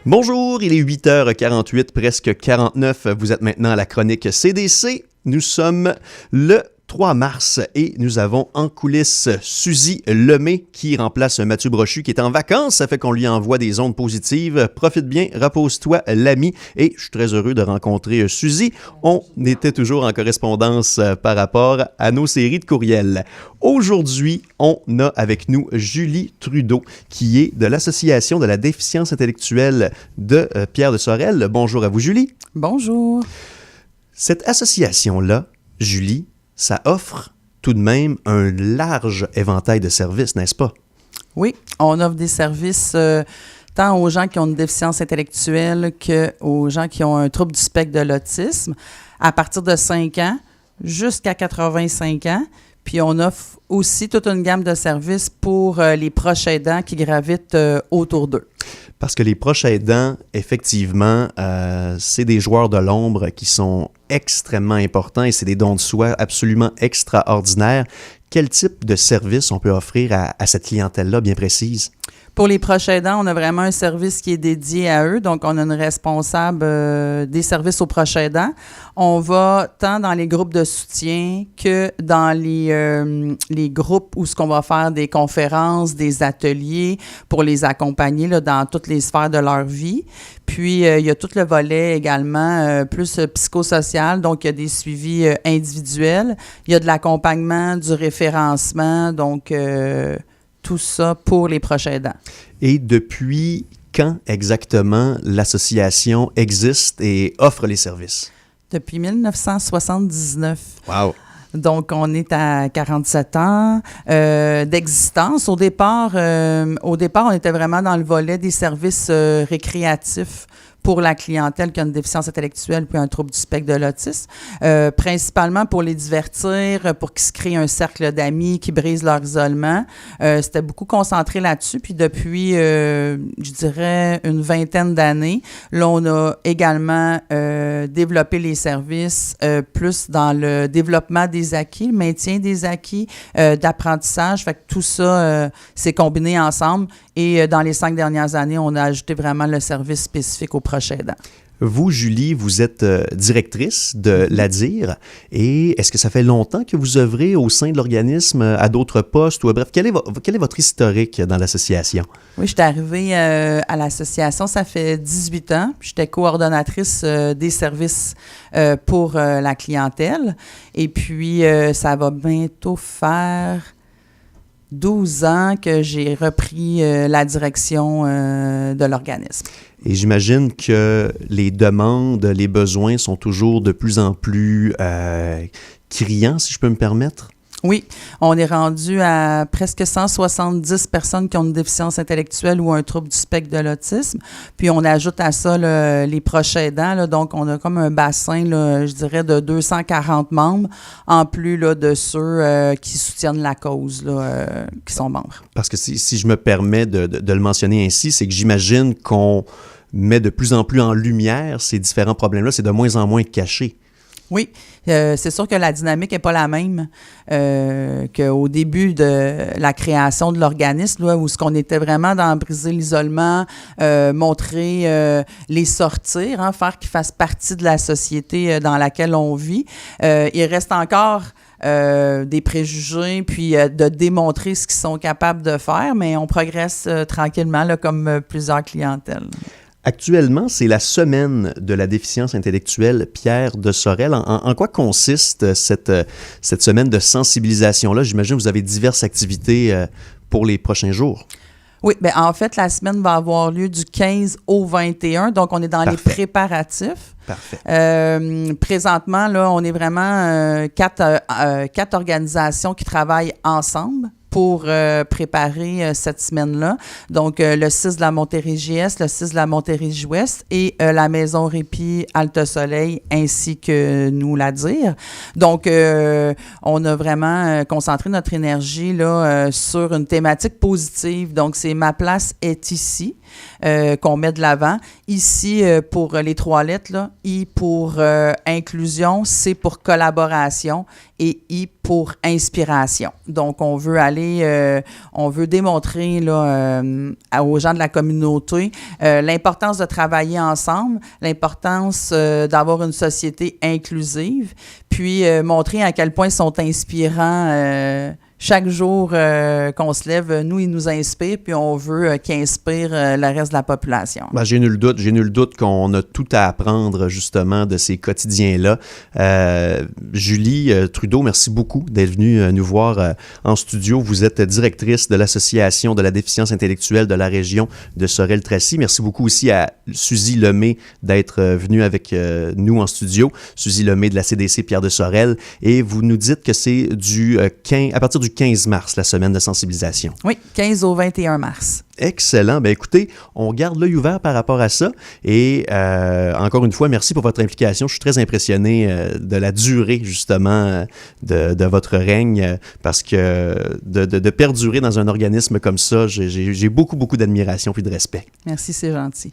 Bonjour, il est 8h48, presque 49. Vous êtes maintenant à la chronique CDC. Nous sommes le 3 mars et nous avons en coulisses Suzy Lemay qui remplace Mathieu Brochu qui est en vacances. Ça fait qu'on lui envoie des ondes positives. Profite bien, repose-toi l'ami. Et je suis très heureux de rencontrer Suzy. On était toujours en correspondance par rapport à nos séries de courriels. Aujourd'hui, on a avec nous Julie Trudeau qui est de l'Association de la déficience intellectuelle de Pierre de Sorel. Bonjour à vous, Julie. Bonjour. Cette association-là, Julie, ça offre tout de même un large éventail de services, n'est-ce pas? Oui, on offre des services tant aux gens qui ont une déficience intellectuelle qu'aux gens qui ont un trouble du spectre de l'autisme, à partir de 5 ans jusqu'à 85 ans. Puis on offre aussi toute une gamme de services pour les proches aidants qui gravitent autour d'eux. Parce que les proches aidants, effectivement, c'est des joueurs de l'ombre qui sont extrêmement importants et c'est des dons de soi absolument extraordinaires. Quel type de service on peut offrir à cette clientèle-là bien précise? Pour les proches aidants, on a vraiment un service qui est dédié à eux. Donc, on a une responsable des services aux proches aidants. On va tant dans les groupes de soutien que dans les groupes où ce qu'on va faire des conférences, des ateliers pour les accompagner là, dans toutes les sphères de leur vie. Puis, il y a tout le volet également plus psychosocial. Donc, il y a des suivis individuels. Il y a de l'accompagnement, du référencement. Donc, tout ça pour les proches aidants. Et depuis quand exactement l'association existe et offre les services? Depuis 1979. Wow! Donc, on est à 47 ans d'existence. Au départ, on était vraiment dans le volet des services récréatifs pour la clientèle qui a une déficience intellectuelle puis un trouble du spectre de l'autisme, principalement pour les divertir, pour qu'ils se créent un cercle d'amis qui brisent leur isolement. C'était beaucoup concentré là-dessus. Puis depuis, je dirais, une vingtaine d'années, là, on a également développé les services plus dans le développement des acquis, le maintien des acquis, d'apprentissage. Fait que tout ça, s'est combiné ensemble. Et dans les 5 dernières années, on a ajouté vraiment le service spécifique aux proches aidants. Vous, Julie, vous êtes directrice de l'ADIR et est-ce que ça fait longtemps que vous œuvrez au sein de l'organisme à d'autres postes ou bref, quel est votre historique dans l'association? Oui, je suis arrivée à l'association, ça fait 18 ans. J'étais coordonnatrice des services pour la clientèle et puis ça va bientôt faire 12 ans que j'ai repris la direction de l'organisme. Et j'imagine que les demandes, les besoins sont toujours de plus en plus criants, si je peux me permettre. Oui, on est rendu à presque 170 personnes qui ont une déficience intellectuelle ou un trouble du spectre de l'autisme. Puis on ajoute à ça les proches aidants. Là, donc, on a comme un bassin, là, je dirais, de 240 membres, en plus là, de ceux qui soutiennent la cause, là, qui sont membres. Parce que si je me permets de le mentionner ainsi, c'est que j'imagine qu'on met de plus en plus en lumière ces différents problèmes-là. C'est de moins en moins caché. Oui, c'est sûr que la dynamique n'est pas la même qu'au début de la création de l'organisme, là, où ce qu'on était vraiment dans briser l'isolement, montrer les sortir, hein, faire qu'ils fassent partie de la société dans laquelle on vit. Il reste encore des préjugés, puis de démontrer ce qu'ils sont capables de faire, mais on progresse tranquillement, là, comme plusieurs clientèles. Actuellement, c'est la semaine de la déficience intellectuelle Pierre de Sorel. En quoi consiste cette semaine de sensibilisation-là? J'imagine que vous avez diverses activités pour les prochains jours. Oui, bien en fait, la semaine va avoir lieu du 15 au 21, donc on est dans les préparatifs. Parfait. Présentement, là, on est vraiment quatre organisations qui travaillent ensemble pour préparer cette semaine-là. Donc, le 6 de la Montérégie-Est, le 6 de la Montérégie-Ouest et la Maison Répit Alto-Soleil ainsi que nous, l'ADIR. Donc, on a vraiment concentré notre énergie là, sur une thématique positive. Donc, c'est « Ma place est ici ». Qu'on met de l'avant. Ici, pour les 3 lettres, là, I pour inclusion, C pour collaboration et I pour inspiration. Donc, on veut on veut démontrer là, aux gens de la communauté l'importance de travailler ensemble, l'importance d'avoir une société inclusive, puis montrer à quel point ils sont inspirants chaque jour qu'on se lève, nous, ils nous inspirent, puis on veut qu'ils inspirent le reste de la population. Ben, j'ai nul doute qu'on a tout à apprendre justement de ces quotidiens-là. Julie Trudeau, merci beaucoup d'être venue nous voir en studio. Vous êtes directrice de l'Association de la déficience intellectuelle de la région de Sorel-Tracy. Merci beaucoup aussi à Suzy Lemay d'être venue avec nous en studio. Suzy Lemay de la CDC Pierre de Sorel. Et vous nous dites que c'est à partir du 15 mars, la semaine de sensibilisation. Oui, 15 au 21 mars. Excellent. Ben écoutez, on garde l'œil ouvert par rapport à ça. Et encore une fois, merci pour votre implication. Je suis très impressionné de la durée, justement, de votre règne, parce que de perdurer dans un organisme comme ça, j'ai beaucoup, beaucoup d'admiration et de respect. Merci, c'est gentil.